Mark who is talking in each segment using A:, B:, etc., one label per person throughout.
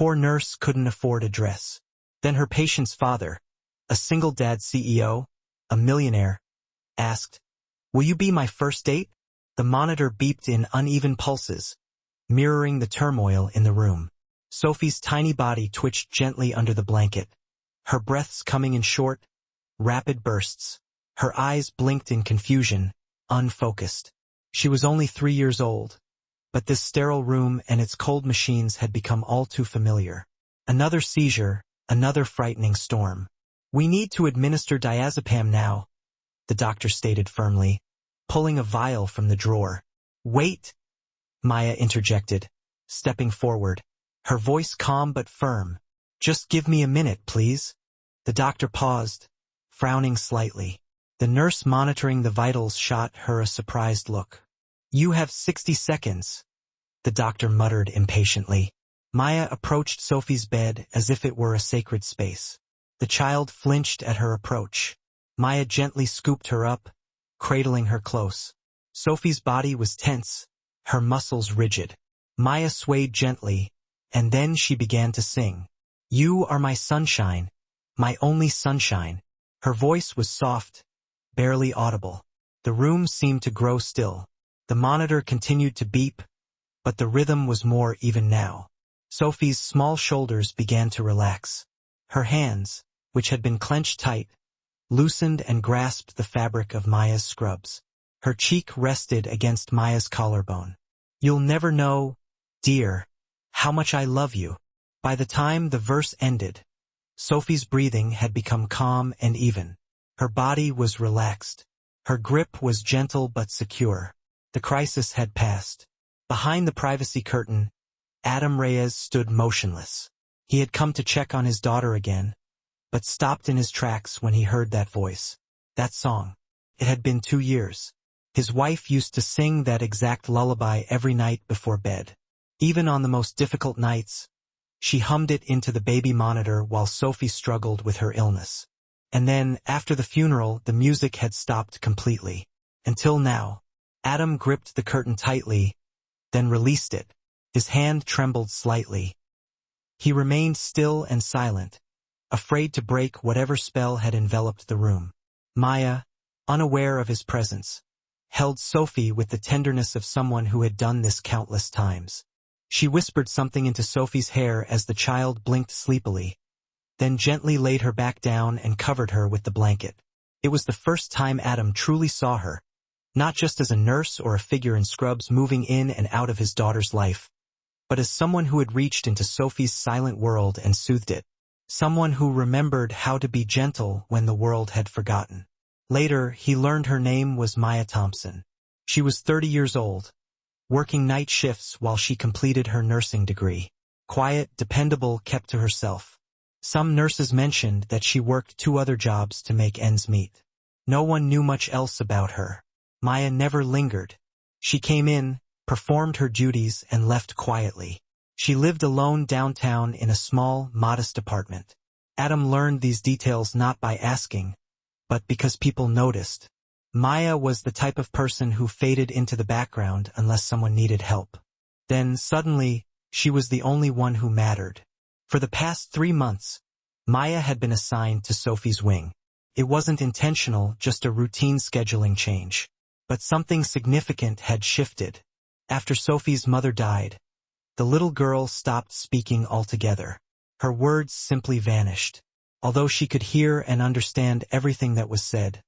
A: poor nurse couldn't afford a dress. Then her patient's father, a single-dad CEO, a millionaire, asked, "Will you be my first date?" The monitor beeped in uneven pulses, mirroring the turmoil in the room. Sophie's tiny body twitched gently under the blanket, her breaths coming in short, rapid bursts. Her eyes blinked in confusion, unfocused. She was only 3 years old, but this sterile room and its cold machines had become all too familiar. Another seizure, another frightening storm. "We need to administer diazepam now," the doctor stated firmly, pulling a vial from the drawer. "Wait," Maya interjected, stepping forward, her voice calm but firm. "Just give me a minute, please." The doctor paused, frowning slightly. The nurse monitoring the vitals shot her a surprised look. "You have 60 seconds, the doctor muttered impatiently. Maya approached Sophie's bed as if it were a sacred space. The child flinched at her approach. Maya gently scooped her up, cradling her close. Sophie's body was tense, her muscles rigid. Maya swayed gently, and then she began to sing. "You are my sunshine, my only sunshine." Her voice was soft, barely audible. The room seemed to grow still. The monitor continued to beep, but the rhythm was more even now. Sophie's small shoulders began to relax. Her hands, which had been clenched tight, loosened and grasped the fabric of Maya's scrubs. Her cheek rested against Maya's collarbone. "You'll never know, dear, how much I love you." By the time the verse ended, Sophie's breathing had become calm and even. Her body was relaxed. Her grip was gentle but secure. The crisis had passed. Behind the privacy curtain, Adam Reyes stood motionless. He had come to check on his daughter again, but stopped in his tracks when he heard that voice. That song. It had been 2 years. His wife used to sing that exact lullaby every night before bed. Even on the most difficult nights, she hummed it into the baby monitor while Sophie struggled with her illness. And then, after the funeral, the music had stopped completely. Until now. Adam gripped the curtain tightly, then released it. His hand trembled slightly. He remained still and silent, afraid to break whatever spell had enveloped the room. Maya, unaware of his presence, held Sophie with the tenderness of someone who had done this countless times. She whispered something into Sophie's hair as the child blinked sleepily, then gently laid her back down and covered her with the blanket. It was the first time Adam truly saw her, not just as a nurse or a figure in scrubs moving in and out of his daughter's life, but as someone who had reached into Sophie's silent world and soothed it. Someone who remembered how to be gentle when the world had forgotten. Later, he learned her name was Maya Thompson. She was 30 years old, working night shifts while she completed her nursing degree. Quiet, dependable, kept to herself. Some nurses mentioned that she worked 2 other jobs to make ends meet. No one knew much else about her. Maya never lingered. She came in, performed her duties, and left quietly. She lived alone downtown in a small, modest apartment. Adam learned these details not by asking, but because people noticed. Maya was the type of person who faded into the background unless someone needed help. Then, suddenly, she was the only one who mattered. For the past 3 months, Maya had been assigned to Sophie's wing. It wasn't intentional, just a routine scheduling change. But something significant had shifted. After Sophie's mother died, the little girl stopped speaking altogether. Her words simply vanished. Although she could hear and understand everything that was said,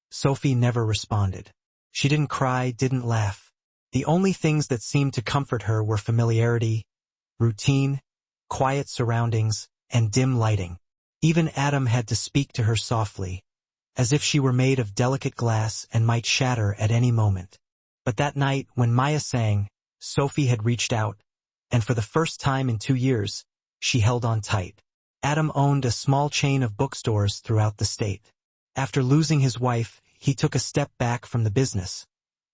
A: Sophie never responded. She didn't cry, didn't laugh. The only things that seemed to comfort her were familiarity, routine, quiet surroundings, and dim lighting. Even Adam had to speak to her softly, as if she were made of delicate glass and might shatter at any moment. But that night, when Maya sang, Sophie had reached out, and for the first time in 2 years, she held on tight. Adam owned a small chain of bookstores throughout the state. After losing his wife, he took a step back from the business,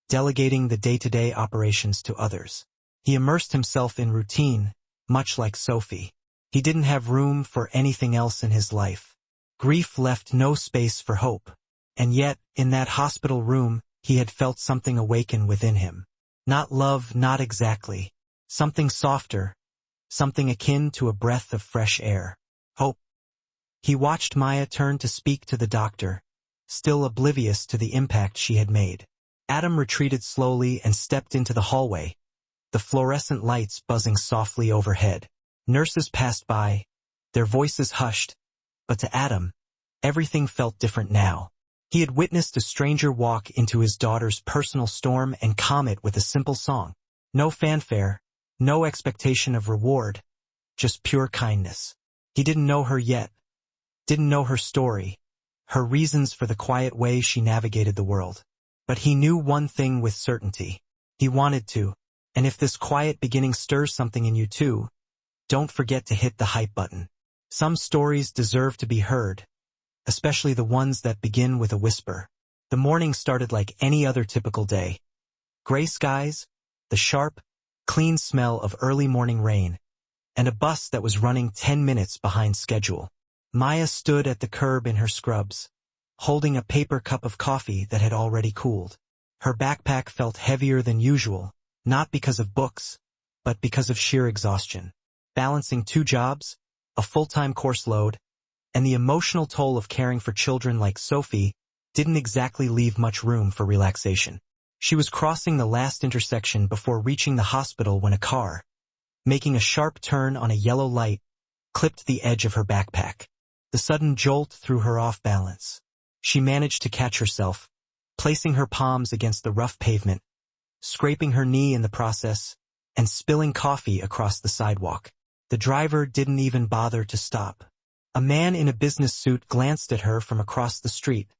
A: delegating the day-to-day operations to others. He immersed himself in routine, much like Sophie. He didn't have room for anything else in his life. Grief left no space for hope. And yet, in that hospital room, he had felt something awaken within him. Not love, not exactly. Something softer, something akin to a breath of fresh air. Hope. He watched Maya turn to speak to the doctor, still oblivious to the impact she had made. Adam retreated slowly and stepped into the hallway, the fluorescent lights buzzing softly overhead. Nurses passed by, their voices hushed, but to Adam, everything felt different now. He had witnessed a stranger walk into his daughter's personal storm and calm it with a simple song. No fanfare, no expectation of reward, just pure kindness. He didn't know her yet, didn't know her story, her reasons for the quiet way she navigated the world. But he knew one thing with certainty. He wanted to, and if this quiet beginning stirs something in you too, don't forget to hit the hype button. Some stories deserve to be heard, especially the ones that begin with a whisper. The morning started like any other typical day. Gray skies, the sharp, clean smell of early morning rain, and a bus that was running 10 minutes behind schedule. Maya stood at the curb in her scrubs, holding a paper cup of coffee that had already cooled. Her backpack felt heavier than usual, not because of books, but because of sheer exhaustion. Balancing 2 jobs, a full-time course load, and the emotional toll of caring for children like Sophie didn't exactly leave much room for relaxation. She was crossing the last intersection before reaching the hospital when a car, making a sharp turn on a yellow light, clipped the edge of her backpack. The sudden jolt threw her off balance. She managed to catch herself, placing her palms against the rough pavement, scraping her knee in the process, and spilling coffee across the sidewalk. The driver didn't even bother to stop. A man in a business suit glanced at her from across the street,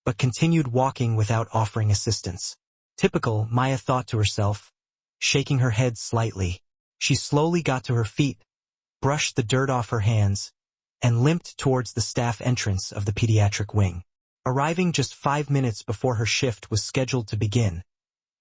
A: but continued walking without offering assistance. Typical, Maya thought to herself, shaking her head slightly. She slowly got to her feet, brushed the dirt off her hands, and limped towards the staff entrance of the pediatric wing. Arriving just 5 minutes before her shift was scheduled to begin,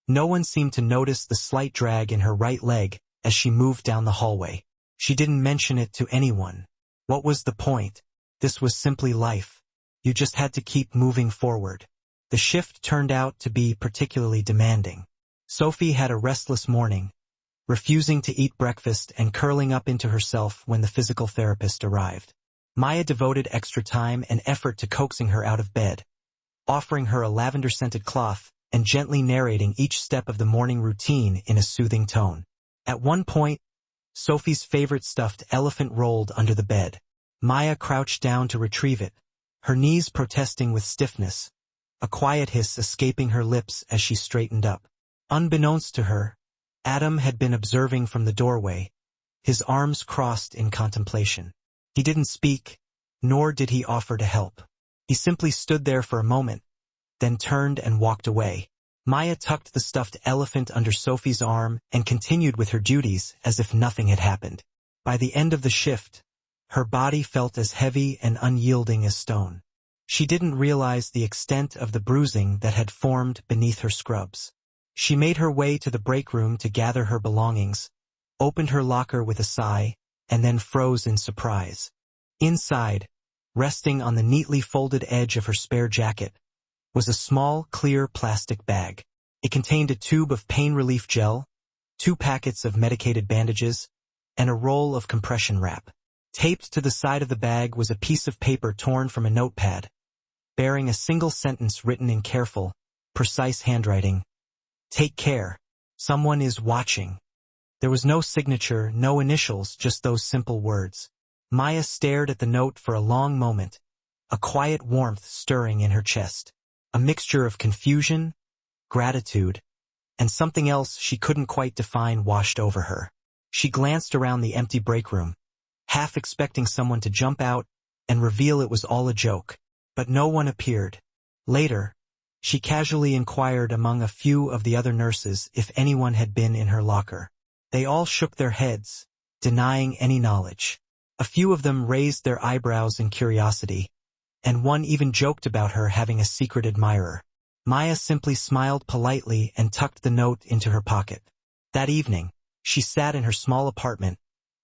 A: no one seemed to notice the slight drag in her right leg as she moved down the hallway. She didn't mention it to anyone. What was the point? This was simply life. You just had to keep moving forward. The shift turned out to be particularly demanding. Sophie had a restless morning, refusing to eat breakfast and curling up into herself when the physical therapist arrived. Maya devoted extra time and effort to coaxing her out of bed, offering her a lavender-scented cloth and gently narrating each step of the morning routine in a soothing tone. At one point, Sophie's favorite stuffed elephant rolled under the bed. Maya crouched down to retrieve it, her knees protesting with stiffness, a quiet hiss escaping her lips as she straightened up. Unbeknownst to her, Adam had been observing from the doorway, his arms crossed in contemplation. He didn't speak, nor did he offer to help. He simply stood there for a moment, then turned and walked away. Maya tucked the stuffed elephant under Sophie's arm and continued with her duties as if nothing had happened. By the end of the shift, her body felt as heavy and unyielding as stone. She didn't realize the extent of the bruising that had formed beneath her scrubs. She made her way to the break room to gather her belongings, opened her locker with a sigh, and then froze in surprise. Inside, resting on the neatly folded edge of her spare jacket, was a small, clear plastic bag. It contained a tube of pain relief gel, 2 packets of medicated bandages, and a roll of compression wrap. Taped to the side of the bag was a piece of paper torn from a notepad, bearing a single sentence written in careful, precise handwriting. "Take care. Someone is watching." There was no signature, no initials, just those simple words. Maya stared at the note for a long moment, a quiet warmth stirring in her chest. A mixture of confusion, gratitude, and something else she couldn't quite define washed over her. She glanced around the empty break room, half expecting someone to jump out and reveal it was all a joke, but no one appeared. Later, she casually inquired among a few of the other nurses if anyone had been in her locker. They all shook their heads, denying any knowledge. A few of them raised their eyebrows in curiosity, and one even joked about her having a secret admirer. Maya simply smiled politely and tucked the note into her pocket. That evening, she sat in her small apartment,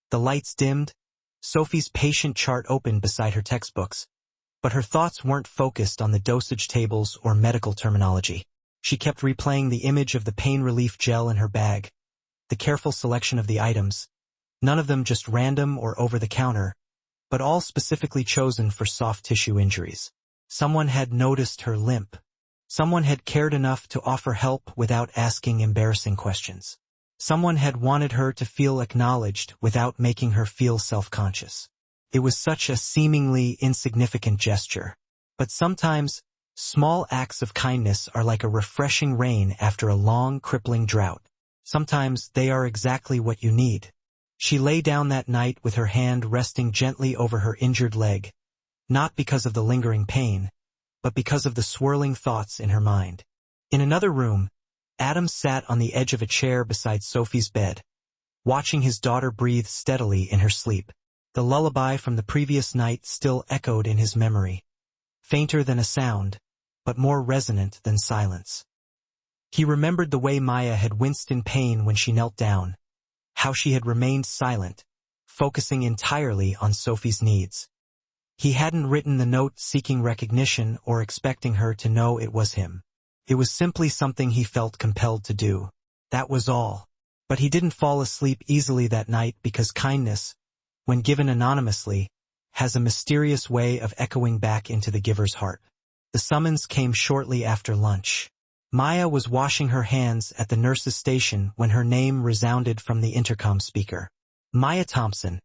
A: the lights dimmed, Sophie's patient chart open beside her textbooks, but her thoughts weren't focused on the dosage tables or medical terminology. She kept replaying the image of the pain relief gel in her bag, the careful selection of the items, None of them just random or over-the-counter, but all specifically chosen for soft tissue injuries. Someone had noticed her limp. Someone had cared enough to offer help without asking embarrassing questions. Someone had wanted her to feel acknowledged without making her feel self-conscious. It was such a seemingly insignificant gesture. But sometimes, small acts of kindness are like a refreshing rain after a long, crippling drought. Sometimes they are exactly what you need. She lay down that night with her hand resting gently over her injured leg, not because of the lingering pain, but because of the swirling thoughts in her mind. In another room, Adam sat on the edge of a chair beside Sophie's bed, watching his daughter breathe steadily in her sleep. The lullaby from the previous night still echoed in his memory, fainter than a sound, but more resonant than silence. He remembered the way Maya had winced in pain when she knelt down, how she had remained silent, focusing entirely on Sophie's needs. He hadn't written the note seeking recognition or expecting her to know it was him. It was simply something he felt compelled to do. That was all. But he didn't fall asleep easily that night because kindness, when given anonymously, has a mysterious way of echoing back into the giver's heart. The summons came shortly after lunch. Maya was washing her hands at the nurse's station when her name resounded from the intercom speaker. Maya Thompson,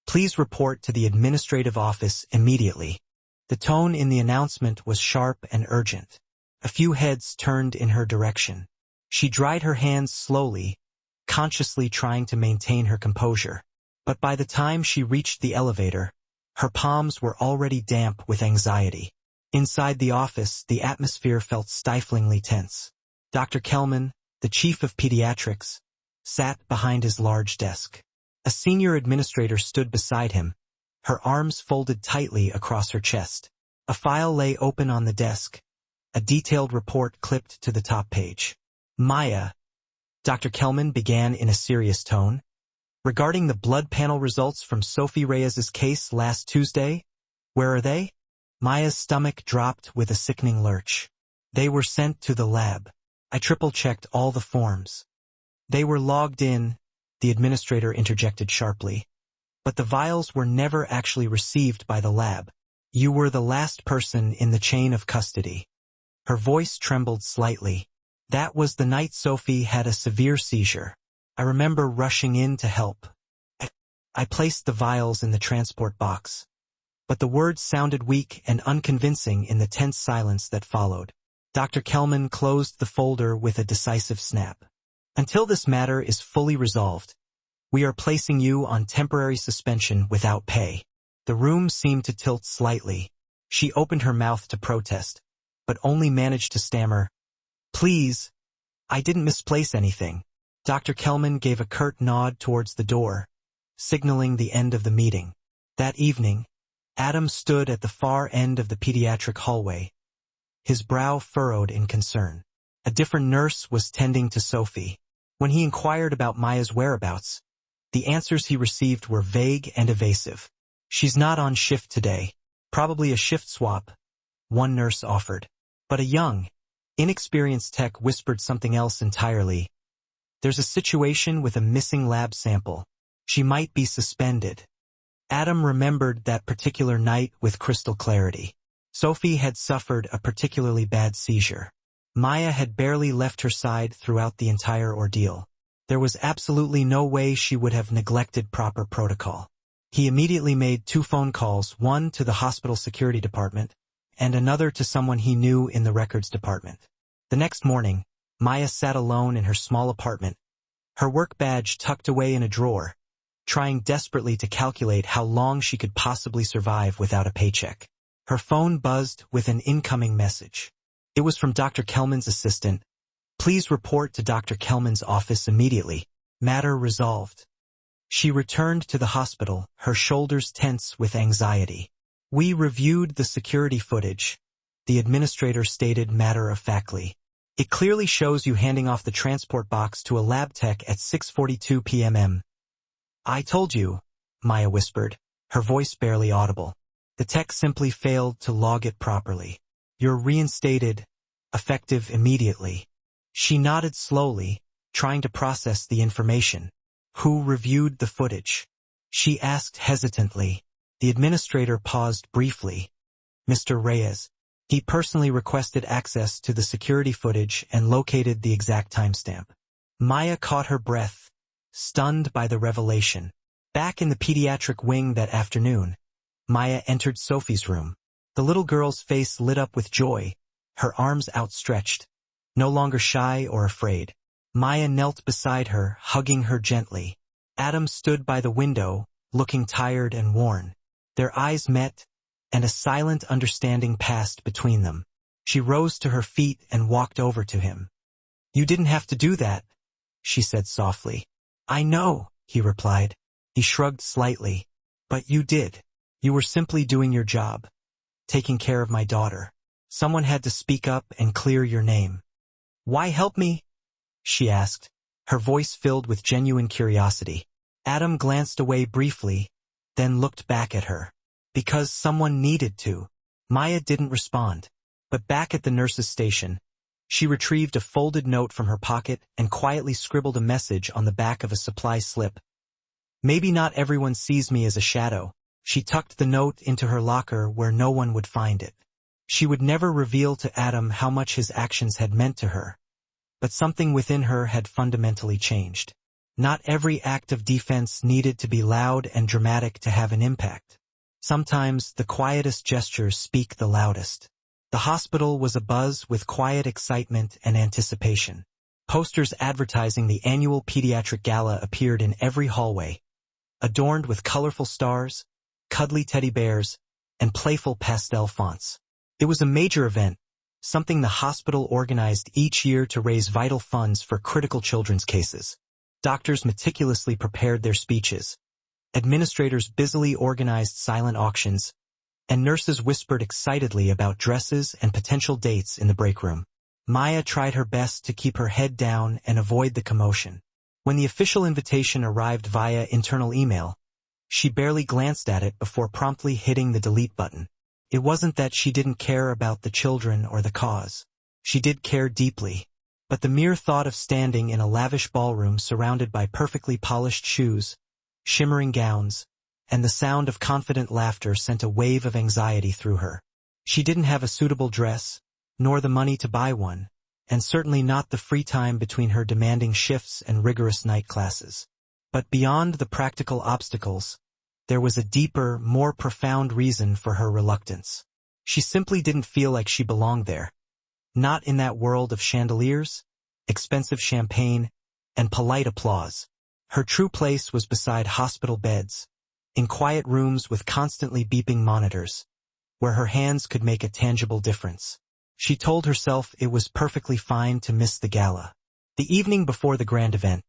A: please report to the administrative office immediately. The tone in the announcement was sharp and urgent. A few heads turned in her direction. She dried her hands slowly, consciously trying to maintain her composure. But by the time she reached the elevator, her palms were already damp with anxiety. Inside the office, the atmosphere felt stiflingly tense. Dr. Kelman, the chief of pediatrics, sat behind his large desk. A senior administrator stood beside him, her arms folded tightly across her chest. A file lay open on the desk, a detailed report clipped to the top page. Maya, Dr. Kelman began in a serious tone, regarding the blood panel results from Sophie Reyes's case last Tuesday, where are they? Maya's stomach dropped with a sickening lurch. They were sent to the lab. I triple-checked all the forms. They were logged in, the administrator interjected sharply. But the vials were never actually received by the lab. You were the last person in the chain of custody. Her voice trembled slightly. That was the night Sophie had a severe seizure. I remember rushing in to help. I placed the vials in the transport box. But the words sounded weak and unconvincing in the tense silence that followed. Dr. Kelman closed the folder with a decisive snap. Until this matter is fully resolved, we are placing you on temporary suspension without pay. The room seemed to tilt slightly. She opened her mouth to protest, but only managed to stammer, "Please, I didn't misplace anything." Dr. Kelman gave a curt nod towards the door, signaling the end of the meeting. That evening, Adam stood at the far end of the pediatric hallway, his brow furrowed in concern. A different nurse was tending to Sophie. When he inquired about Maya's whereabouts, the answers he received were vague and evasive. "She's not on shift today. Probably a shift swap," one nurse offered. But a young, inexperienced tech whispered something else entirely. "There's a situation with a missing lab sample. She might be suspended." Adam remembered that particular night with crystal clarity. Sophie had suffered a particularly bad seizure. Maya had barely left her side throughout the entire ordeal. There was absolutely no way she would have neglected proper protocol. He immediately made 2 phone calls, one to the hospital security department, and another to someone he knew in the records department. The next morning, Maya sat alone in her small apartment, her work badge tucked away in a drawer, trying desperately to calculate how long she could possibly survive without a paycheck. Her phone buzzed with an incoming message. It was from Dr. Kelman's assistant. "Please report to Dr. Kelman's office immediately. Matter resolved." She returned to the hospital, her shoulders tense with anxiety. "We reviewed the security footage," the administrator stated matter-of-factly. "It clearly shows you handing off the transport box to a lab tech at 6:42 p.m. "I told you," Maya whispered, her voice barely audible. "The tech simply failed to log it properly. You're reinstated, effective immediately." She nodded slowly, trying to process the information. Who reviewed the footage? She asked hesitantly. The administrator paused briefly. Mr. Reyes. He personally requested access to the security footage and located the exact timestamp. Maya caught her breath, stunned by the revelation. Back in the pediatric wing that afternoon, Maya entered Sophie's room. The little girl's face lit up with joy, her arms outstretched, no longer shy or afraid. Maya knelt beside her, hugging her gently. Adam stood by the window, looking tired and worn. Their eyes met, and a silent understanding passed between them. She rose to her feet and walked over to him. "You didn't have to do that," she said softly. "I know," he replied. He shrugged slightly. "But you did. You were simply doing your job, taking care of my daughter. Someone had to speak up and clear your name." "Why help me?" she asked, her voice filled with genuine curiosity. Adam glanced away briefly, then looked back at her. "Because someone needed to." Maya didn't respond. But back at the nurse's station, she retrieved a folded note from her pocket and quietly scribbled a message on the back of a supply slip. "Maybe not everyone sees me as a shadow." She tucked the note into her locker where no one would find it. She would never reveal to Adam how much his actions had meant to her. But something within her had fundamentally changed. Not every act of defense needed to be loud and dramatic to have an impact. Sometimes the quietest gestures speak the loudest. The hospital was abuzz with quiet excitement and anticipation. Posters advertising the annual pediatric gala appeared in every hallway, adorned with colorful stars, cuddly teddy bears, and playful pastel fonts. It was a major event, something the hospital organized each year to raise vital funds for critical children's cases. Doctors meticulously prepared their speeches. Administrators busily organized silent auctions, and nurses whispered excitedly about dresses and potential dates in the break room. Maya tried her best to keep her head down and avoid the commotion. When the official invitation arrived via internal email, she barely glanced at it before promptly hitting the delete button. It wasn't that she didn't care about the children or the cause. She did care deeply. But the mere thought of standing in a lavish ballroom surrounded by perfectly polished shoes, shimmering gowns, and the sound of confident laughter sent a wave of anxiety through her. She didn't have a suitable dress, nor the money to buy one, and certainly not the free time between her demanding shifts and rigorous night classes. But beyond the practical obstacles, there was a deeper, more profound reason for her reluctance. She simply didn't feel like she belonged there. Not in that world of chandeliers, expensive champagne, and polite applause. Her true place was beside hospital beds, in quiet rooms with constantly beeping monitors, where her hands could make a tangible difference. She told herself it was perfectly fine to miss the gala. The evening before the grand event,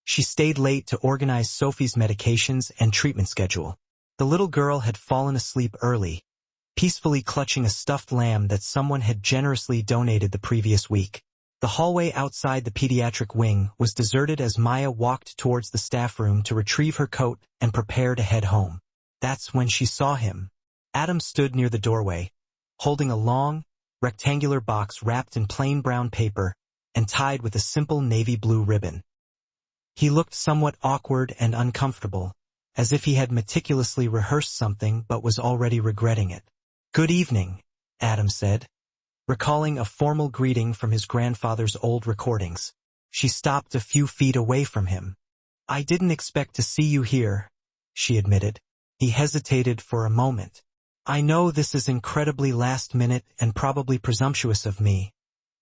A: she stayed late to organize Sophie's medications and treatment schedule. The little girl had fallen asleep early, peacefully clutching a stuffed lamb that someone had generously donated the previous week. The hallway outside the pediatric wing was deserted as Maya walked towards the staff room to retrieve her coat and prepare to head home. That's when she saw him. Adam stood near the doorway, holding a long, rectangular box wrapped in plain brown paper and tied with a simple navy blue ribbon. He looked somewhat awkward and uncomfortable, as if he had meticulously rehearsed something but was already regretting it. "Good evening," Adam said, recalling a formal greeting from his grandfather's old recordings. She stopped a few feet away from him. "I didn't expect to see you here," she admitted. He hesitated for a moment. "I know this is incredibly last minute and probably presumptuous of me,"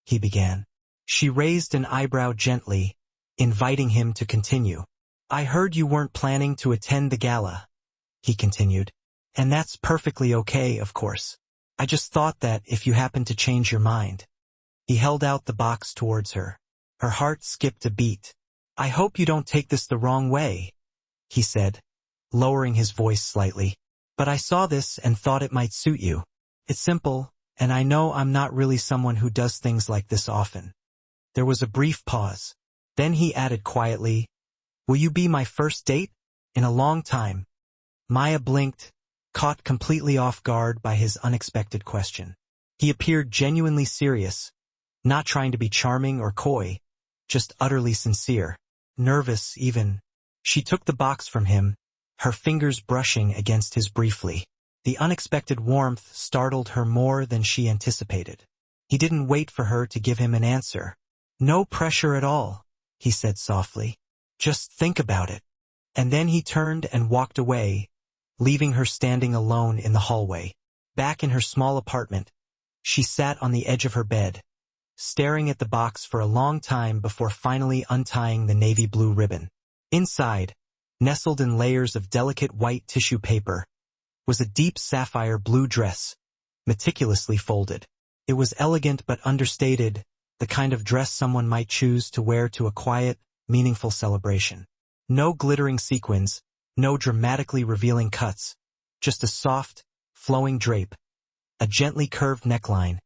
A: he began. She raised an eyebrow gently, inviting him to continue. "I heard you weren't planning to attend the gala," he continued. "And that's perfectly okay, of course. I just thought that if you happened to change your mind." He held out the box towards her. Her heart skipped a beat. "I hope you don't take this the wrong way," he said, lowering his voice slightly. "But I saw this and thought it might suit you. It's simple, and I know I'm not really someone who does things like this often." There was a brief pause. Then he added quietly, "Will you be my first date? In a long time." Maya blinked, caught completely off guard by his unexpected question. He appeared genuinely serious, not trying to be charming or coy, just utterly sincere. Nervous, even, She took the box from him, her fingers brushing against his briefly. The unexpected warmth startled her more than she anticipated. He didn't wait for her to give him an answer. "No pressure at all," he said softly. "Just think about it." And then he turned and walked away, leaving her standing alone in the hallway. Back in her small apartment, she sat on the edge of her bed, staring at the box for a long time before finally untying the navy blue ribbon. Inside, nestled in layers of delicate white tissue paper, was a deep sapphire blue dress, meticulously folded. It was elegant but understated, the kind of dress someone might choose to wear to a quiet, meaningful celebration. No glittering sequins, no dramatically revealing cuts, just a soft, flowing drape, a gently curved neckline,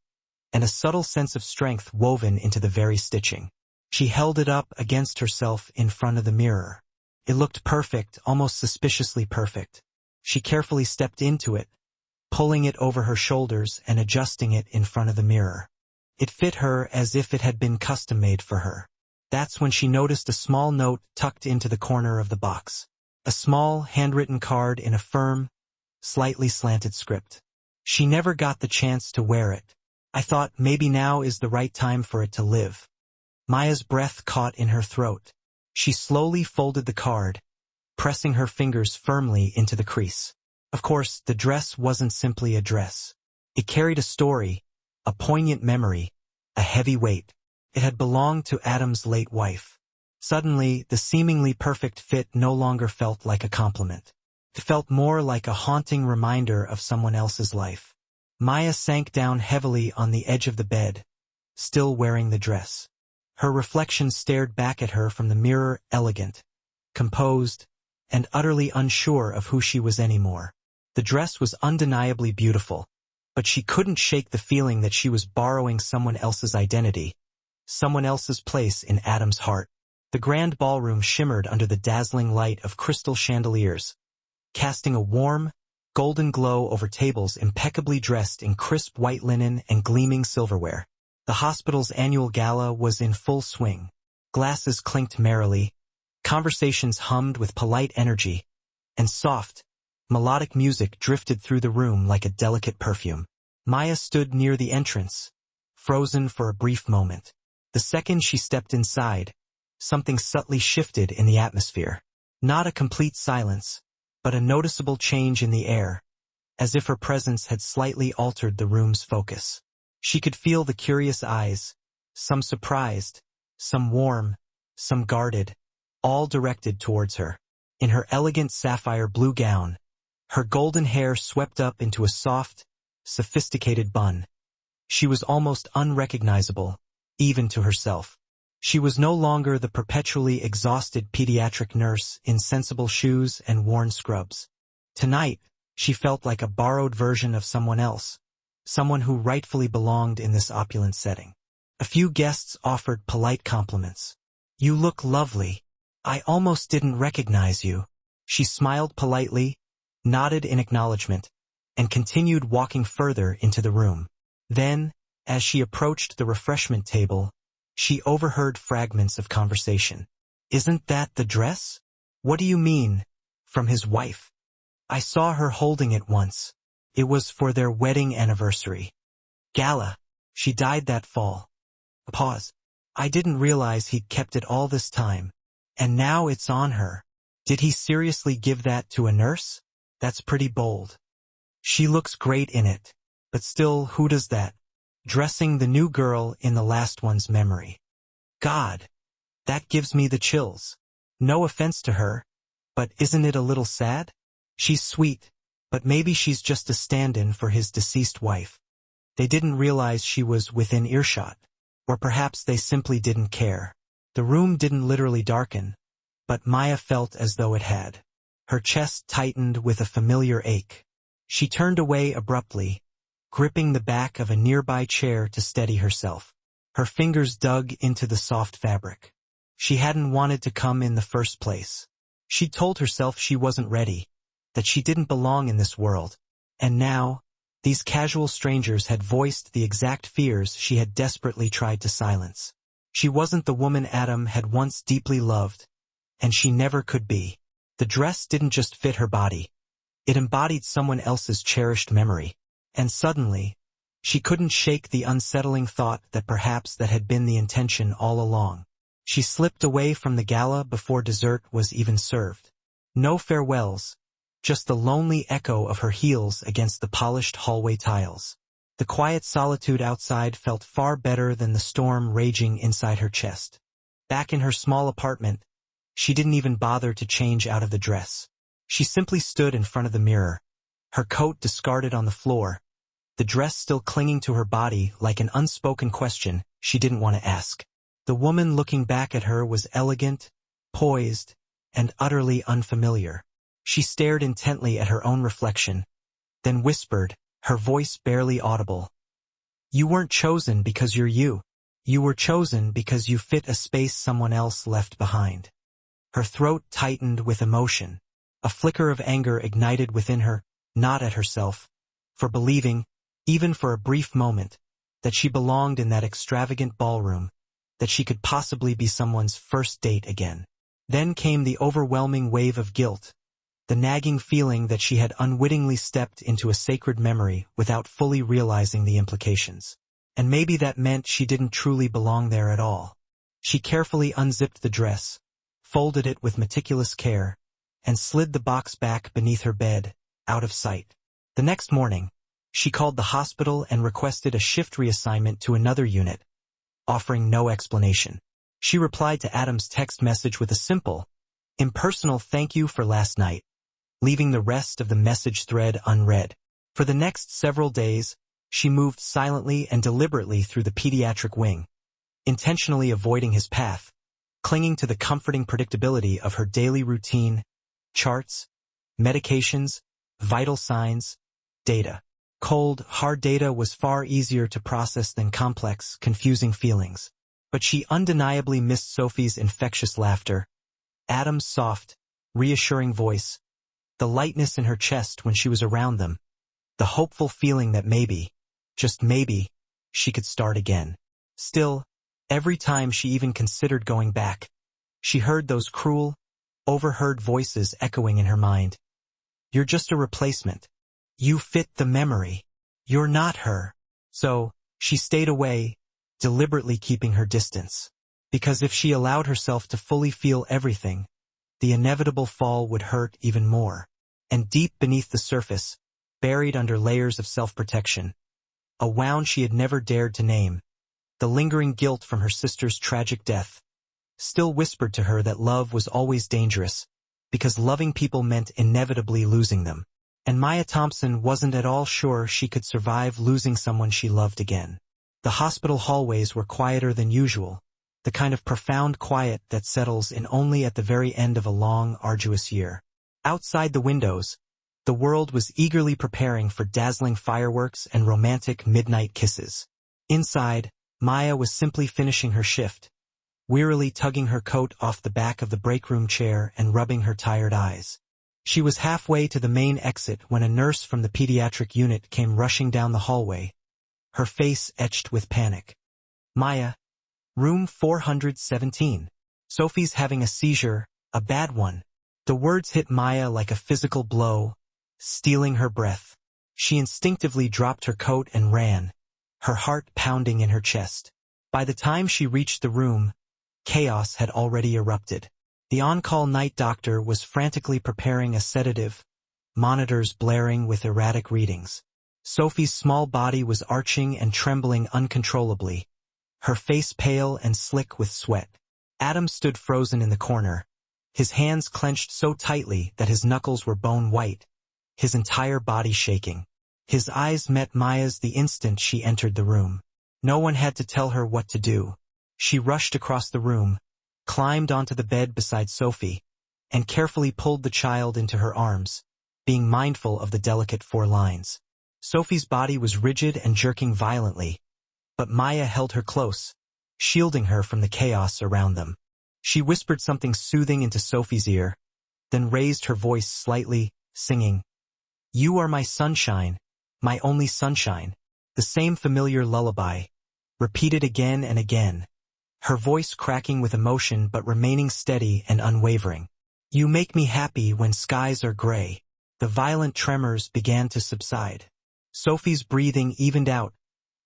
A: and a subtle sense of strength woven into the very stitching. She held it up against herself in front of the mirror. It looked perfect, almost suspiciously perfect. She carefully stepped into it, pulling it over her shoulders and adjusting it in front of the mirror. It fit her as if it had been custom-made for her. That's when she noticed a small note tucked into the corner of the box. A small, handwritten card in a firm, slightly slanted script. She never got the chance to wear it. I thought maybe now is the right time for it to live. Maya's breath caught in her throat. She slowly folded the card, pressing her fingers firmly into the crease. Of course, the dress wasn't simply a dress. It carried a story, a poignant memory, a heavy weight. It had belonged to Adam's late wife. Suddenly, the seemingly perfect fit no longer felt like a compliment. It felt more like a haunting reminder of someone else's life. Maya sank down heavily on the edge of the bed, still wearing the dress. Her reflection stared back at her from the mirror, elegant, composed, and utterly unsure of who she was anymore. The dress was undeniably beautiful, but she couldn't shake the feeling that she was borrowing someone else's identity, someone else's place in Adam's heart. The grand ballroom shimmered under the dazzling light of crystal chandeliers, casting a warm, golden glow over tables impeccably dressed in crisp white linen and gleaming silverware. The hospital's annual gala was in full swing. Glasses clinked merrily, conversations hummed with polite energy, and soft, melodic music drifted through the room like a delicate perfume. Maya stood near the entrance, frozen for a brief moment. The second she stepped inside, something subtly shifted in the atmosphere. Not a complete silence, but a noticeable change in the air, as if her presence had slightly altered the room's focus. She could feel the curious eyes, some surprised, some warm, some guarded, all directed towards her. In her elegant sapphire blue gown, her golden hair swept up into a soft, sophisticated bun. She was almost unrecognizable, even to herself. She was no longer the perpetually exhausted pediatric nurse in sensible shoes and worn scrubs. Tonight, she felt like a borrowed version of someone else, someone who rightfully belonged in this opulent setting. A few guests offered polite compliments. "You look lovely. I almost didn't recognize you." She smiled politely, nodded in acknowledgement, and continued walking further into the room. Then, as she approached the refreshment table, she overheard fragments of conversation. "Isn't that the dress?" "What do you mean, from his wife?" "I saw her holding it once. It was for their wedding anniversary." "Gala. She died that fall." A pause. "I didn't realize he'd kept it all this time. And now it's on her. Did he seriously give that to a nurse? That's pretty bold." "She looks great in it. But still, who does that? Dressing the new girl in the last one's memory. God, that gives me the chills. No offense to her, but isn't it a little sad? She's sweet, but maybe she's just a stand-in for his deceased wife. They didn't realize she was within earshot. Or perhaps they simply didn't care." The room didn't literally darken, but Maya felt as though it had. Her chest tightened with a familiar ache. She turned away abruptly, gripping the back of a nearby chair to steady herself. Her fingers dug into the soft fabric. She hadn't wanted to come in the first place. She'd told herself she wasn't ready, that she didn't belong in this world. And now, these casual strangers had voiced the exact fears she had desperately tried to silence. She wasn't the woman Adam had once deeply loved, and she never could be. The dress didn't just fit her body. It embodied someone else's cherished memory. And suddenly, she couldn't shake the unsettling thought that perhaps that had been the intention all along. She slipped away from the gala before dessert was even served. No farewells, just the lonely echo of her heels against the polished hallway tiles. The quiet solitude outside felt far better than the storm raging inside her chest. Back in her small apartment, she didn't even bother to change out of the dress. She simply stood in front of the mirror, her coat discarded on the floor, the dress still clinging to her body like an unspoken question she didn't want to ask. The woman looking back at her was elegant, poised, and utterly unfamiliar. She stared intently at her own reflection, then whispered, her voice barely audible. "You weren't chosen because you're you. You were chosen because you fit a space someone else left behind." Her throat tightened with emotion. A flicker of anger ignited within her, not at herself, for believing, even for a brief moment, that she belonged in that extravagant ballroom, that she could possibly be someone's first date again. Then came the overwhelming wave of guilt, the nagging feeling that she had unwittingly stepped into a sacred memory without fully realizing the implications. And maybe that meant she didn't truly belong there at all. She carefully unzipped the dress, folded it with meticulous care, and slid the box back beneath her bed, out of sight. The next morning, she called the hospital and requested a shift reassignment to another unit, offering no explanation. She replied to Adam's text message with a simple, impersonal thank you for last night, leaving the rest of the message thread unread. For the next several days, she moved silently and deliberately through the pediatric wing, intentionally avoiding his path, clinging to the comforting predictability of her daily routine, charts, medications, vital signs, data. Cold, hard data was far easier to process than complex, confusing feelings. But she undeniably missed Sophie's infectious laughter, Adam's soft, reassuring voice, the lightness in her chest when she was around them, the hopeful feeling that maybe, just maybe, she could start again. Still, every time she even considered going back, she heard those cruel, overheard voices echoing in her mind. "You're just a replacement. You fit the memory. You're not her." So, she stayed away, deliberately keeping her distance. Because if she allowed herself to fully feel everything, the inevitable fall would hurt even more. And deep beneath the surface, buried under layers of self-protection, a wound she had never dared to name, the lingering guilt from her sister's tragic death, still whispered to her that love was always dangerous, because loving people meant inevitably losing them. And Maya Thompson wasn't at all sure she could survive losing someone she loved again. The hospital hallways were quieter than usual, the kind of profound quiet that settles in only at the very end of a long, arduous year. Outside the windows, the world was eagerly preparing for dazzling fireworks and romantic midnight kisses. Inside, Maya was simply finishing her shift, wearily tugging her coat off the back of the break room chair and rubbing her tired eyes. She was halfway to the main exit when a nurse from the pediatric unit came rushing down the hallway, her face etched with panic. "Maya, room 417. Sophie's having a seizure, a bad one." The words hit Maya like a physical blow, stealing her breath. She instinctively dropped her coat and ran, her heart pounding in her chest. By the time she reached the room, chaos had already erupted. The on-call night doctor was frantically preparing a sedative, monitors blaring with erratic readings. Sophie's small body was arching and trembling uncontrollably, her face pale and slick with sweat. Adam stood frozen in the corner, his hands clenched so tightly that his knuckles were bone white, his entire body shaking. His eyes met Maya's the instant she entered the room. No one had to tell her what to do. She rushed across the room, climbed onto the bed beside Sophie, and carefully pulled the child into her arms, being mindful of the delicate 4 lines. Sophie's body was rigid and jerking violently, but Maya held her close, shielding her from the chaos around them. She whispered something soothing into Sophie's ear, then raised her voice slightly, singing, "You are my sunshine, my only sunshine," the same familiar lullaby, repeated again and again, her voice cracking with emotion but remaining steady and unwavering. You make me happy when skies are gray. The violent tremors began to subside. Sophie's breathing evened out,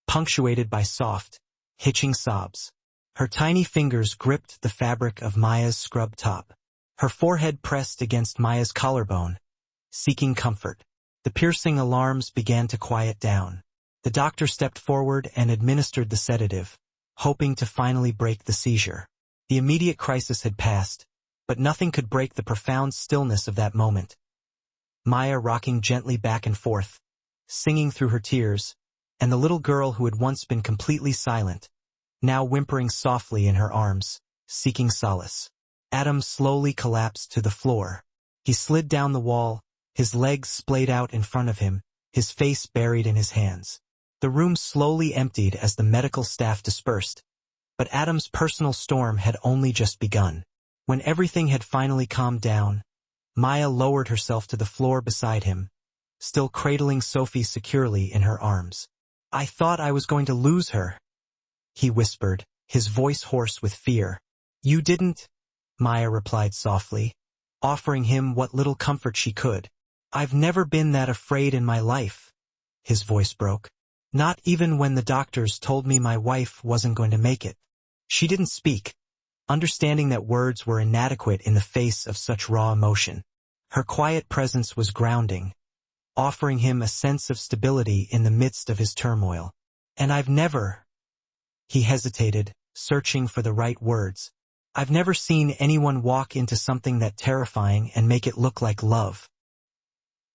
A: punctuated by soft, hitching sobs. Her tiny fingers gripped the fabric of Maya's scrub top. Her forehead pressed against Maya's collarbone, seeking comfort. The piercing alarms began to quiet down. The doctor stepped forward and administered the sedative, hoping to finally break the seizure. The immediate crisis had passed, but nothing could break the profound stillness of that moment. Maya rocking gently back and forth, singing through her tears, and the little girl who had once been completely silent, now whimpering softly in her arms, seeking solace. Adam slowly collapsed to the floor. He slid down the wall, his legs splayed out in front of him, his face buried in his hands. The room slowly emptied as the medical staff dispersed, but Adam's personal storm had only just begun. When everything had finally calmed down, Maya lowered herself to the floor beside him, still cradling Sophie securely in her arms. I thought I was going to lose her, he whispered, his voice hoarse with fear. You didn't, Maya replied softly, offering him what little comfort she could. I've never been that afraid in my life. His voice broke. Not even when the doctors told me my wife wasn't going to make it. She didn't speak, understanding that words were inadequate in the face of such raw emotion. Her quiet presence was grounding, offering him a sense of stability in the midst of his turmoil. And I've never... He hesitated, searching for the right words. I've never seen anyone walk into something that terrifying and make it look like love.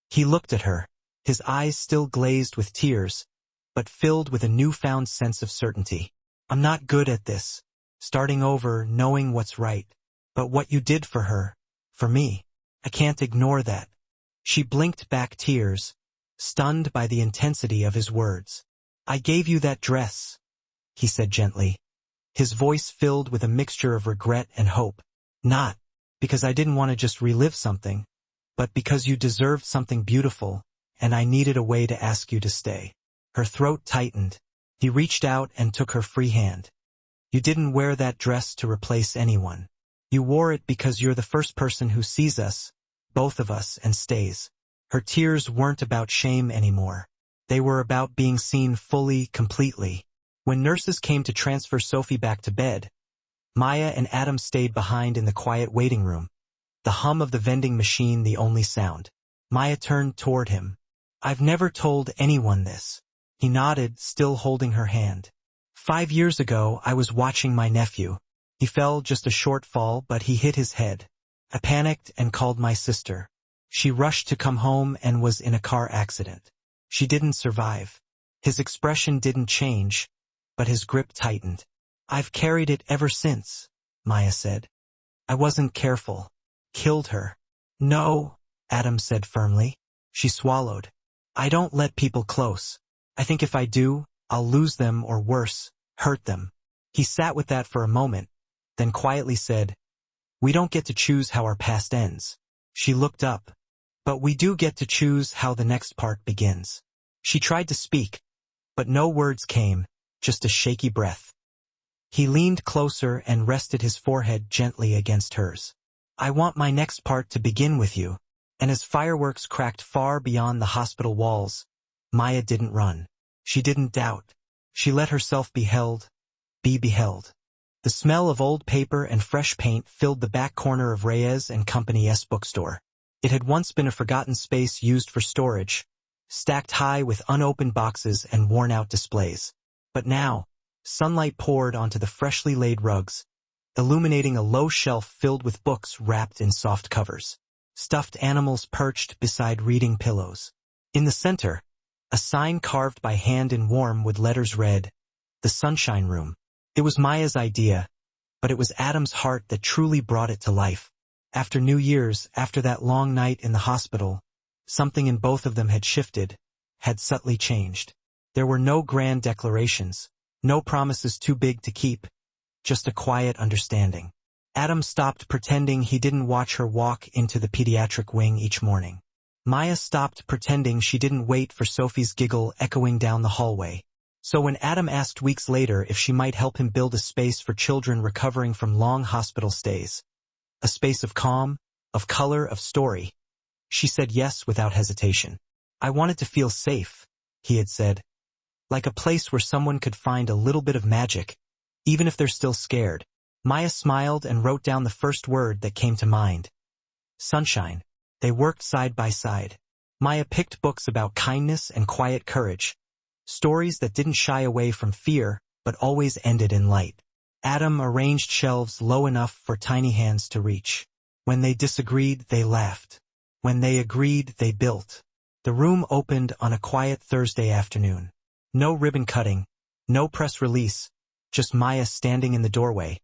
A: He looked at her, his eyes still glazed with tears, but filled with a newfound sense of certainty. I'm not good at this, starting over, knowing what's right. But what you did for her, for me, I can't ignore that. She blinked back tears, stunned by the intensity of his words. I gave you that dress, he said gently, his voice filled with a mixture of regret and hope. Not because I didn't want to just relive something, but because you deserved something beautiful, and I needed a way to ask you to stay. Her throat tightened. He reached out and took her free hand. You didn't wear that dress to replace anyone. You wore it because you're the first person who sees us, both of us, and stays. Her tears weren't about shame anymore. They were about being seen fully, completely. When nurses came to transfer Sophie back to bed, Maya and Adam stayed behind in the quiet waiting room, the hum of the vending machine the only sound. Maya turned toward him. I've never told anyone this. He nodded, still holding her hand. 5 years ago, I was watching my nephew. He fell, just a short fall, but he hit his head. I panicked and called my sister. She rushed to come home and was in a car accident. She didn't survive. His expression didn't change, but his grip tightened. I've carried it ever since, Maya said. I wasn't careful. Killed her. No, Adam said firmly. She swallowed. I don't let people close. I think if I do, I'll lose them or worse, hurt them. He sat with that for a moment, then quietly said, We don't get to choose how our past ends. She looked up. But we do get to choose how the next part begins. She tried to speak, but no words came, just a shaky breath. He leaned closer and rested his forehead gently against hers. I want my next part to begin with you. And as fireworks cracked far beyond the hospital walls, Maya didn't run. She didn't doubt. She let herself be beheld. The smell of old paper and fresh paint filled the back corner of Reyes and Company's bookstore. It had once been a forgotten space used for storage, stacked high with unopened boxes and worn-out displays. But now, sunlight poured onto the freshly laid rugs, illuminating a low shelf filled with books wrapped in soft covers. Stuffed animals perched beside reading pillows. In the center, a sign carved by hand in warm wood letters read, The Sunshine Room. It was Maya's idea, but it was Adam's heart that truly brought it to life. After New Year's, after that long night in the hospital, something in both of them had shifted, had subtly changed. There were no grand declarations, no promises too big to keep, just a quiet understanding. Adam stopped pretending he didn't watch her walk into the pediatric wing each morning. Maya stopped pretending she didn't wait for Sophie's giggle echoing down the hallway. So when Adam asked weeks later if she might help him build a space for children recovering from long hospital stays, a space of calm, of color, of story, she said yes without hesitation. I wanted to feel safe, he had said, like a place where someone could find a little bit of magic, even if they're still scared. Maya smiled and wrote down the first word that came to mind. Sunshine. They worked side by side. Maya picked books about kindness and quiet courage, stories that didn't shy away from fear but always ended in light. Adam arranged shelves low enough for tiny hands to reach. When they disagreed, they laughed. When they agreed, they built. The room opened on a quiet Thursday afternoon. No ribbon cutting, no press release, just Maya standing in the doorway,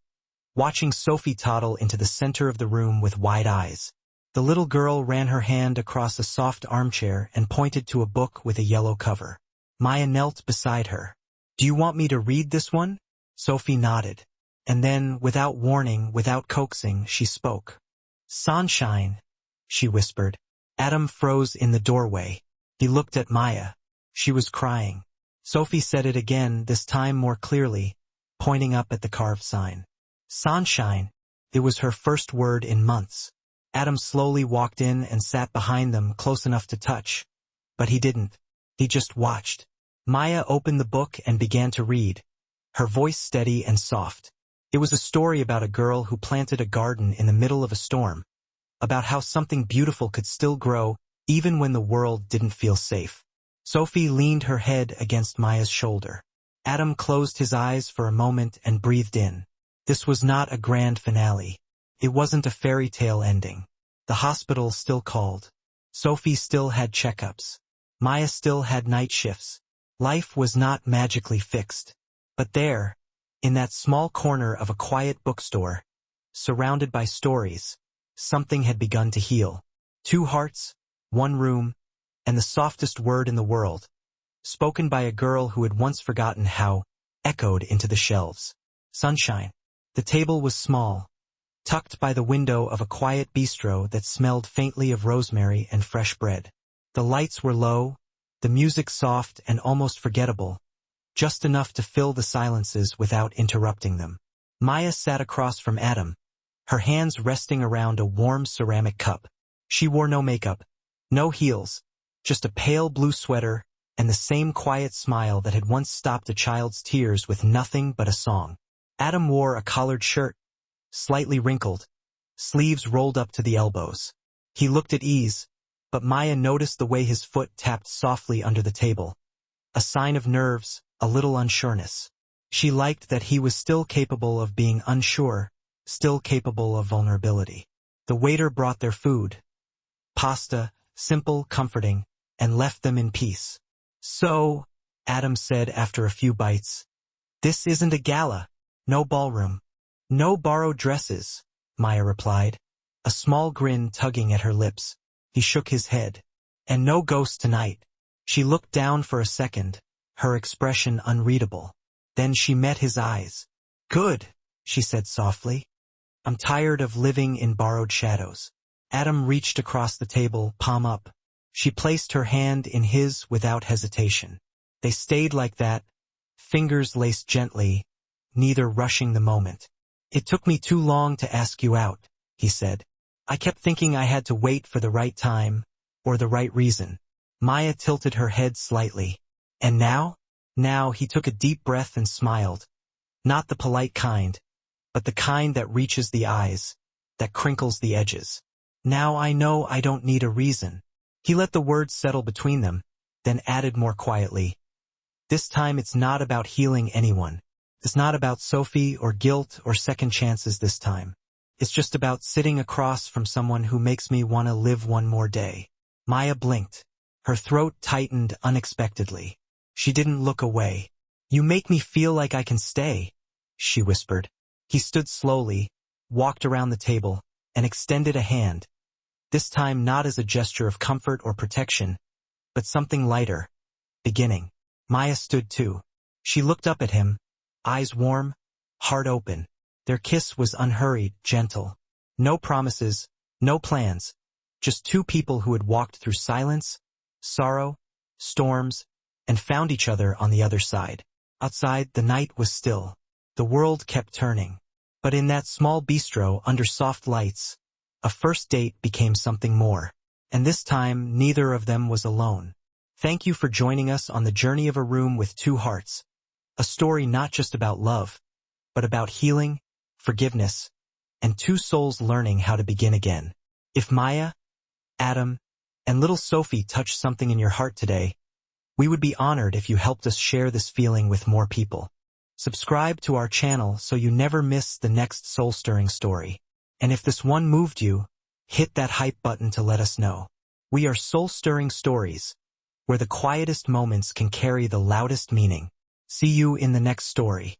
A: watching Sophie toddle into the center of the room with wide eyes. The little girl ran her hand across a soft armchair and pointed to a book with a yellow cover. Maya knelt beside her. Do you want me to read this one? Sophie nodded. And then, without warning, without coaxing, she spoke. Sunshine, she whispered. Adam froze in the doorway. He looked at Maya. She was crying. Sophie said it again, this time more clearly, pointing up at the carved sign. Sunshine. It was her first word in months. Adam slowly walked in and sat behind them, close enough to touch. But he didn't. He just watched. Maya opened the book and began to read, her voice steady and soft. It was a story about a girl who planted a garden in the middle of a storm, about how something beautiful could still grow even when the world didn't feel safe. Sophie leaned her head against Maya's shoulder. Adam closed his eyes for a moment and breathed in. This was not a grand finale. It wasn't a fairy tale ending. The hospital still called. Sophie still had checkups. Maya still had night shifts. Life was not magically fixed. But there, in that small corner of a quiet bookstore, surrounded by stories, something had begun to heal. 2 hearts, 1 room, and the softest word in the world, spoken by a girl who had once forgotten how, echoed into the shelves. Sunshine. The table was small, tucked by the window of a quiet bistro that smelled faintly of rosemary and fresh bread. The lights were low, the music soft and almost forgettable, just enough to fill the silences without interrupting them. Maya sat across from Adam, her hands resting around a warm ceramic cup. She wore no makeup, no heels, just a pale blue sweater and the same quiet smile that had once stopped a child's tears with nothing but a song. Adam wore a collared shirt, slightly wrinkled, sleeves rolled up to the elbows. He looked at ease, but Maya noticed the way his foot tapped softly under the table, a sign of nerves, a little unsureness. She liked that he was still capable of being unsure, still capable of vulnerability. The waiter brought their food, pasta, simple, comforting, and left them in peace. So, Adam said after a few bites, this isn't a gala, no ballroom, no borrowed dresses, Maya replied, a small grin tugging at her lips. He shook his head. And no ghost tonight. She looked down for a second, her expression unreadable. Then she met his eyes. Good, she said softly. I'm tired of living in borrowed shadows. Adam reached across the table, palm up. She placed her hand in his without hesitation. They stayed like that, fingers laced gently, neither rushing the moment. It took me too long to ask you out, he said. I kept thinking I had to wait for the right time, or the right reason. Maya tilted her head slightly. And now? Now he took a deep breath and smiled. Not the polite kind, but the kind that reaches the eyes, that crinkles the edges. Now I know I don't need a reason. He let the words settle between them, then added more quietly. This time it's not about healing anyone. It's not about Sophie or guilt or second chances this time. It's just about sitting across from someone who makes me want to live one more day. Maya blinked. Her throat tightened unexpectedly. She didn't look away. You make me feel like I can stay, she whispered. He stood slowly, walked around the table, and extended a hand. This time not as a gesture of comfort or protection, but something lighter. Beginning. Maya stood too. She looked up at him, eyes warm, heart open. Their kiss was unhurried, gentle. No promises, no plans. Just 2 people who had walked through silence, sorrow, storms, and found each other on the other side. Outside, the night was still. The world kept turning. But in that small bistro under soft lights, a first date became something more. And this time, neither of them was alone. Thank you for joining us on the journey of a room with two hearts. A story not just about love, but about healing, forgiveness, and two souls learning how to begin again. If Maya, Adam, and little Sophie touched something in your heart today, we would be honored if you helped us share this feeling with more people. Subscribe to our channel so you never miss the next soul-stirring story. And if this one moved you, hit that hype button to let us know. We are soul-stirring stories, where the quietest moments can carry the loudest meaning. See you in the next story.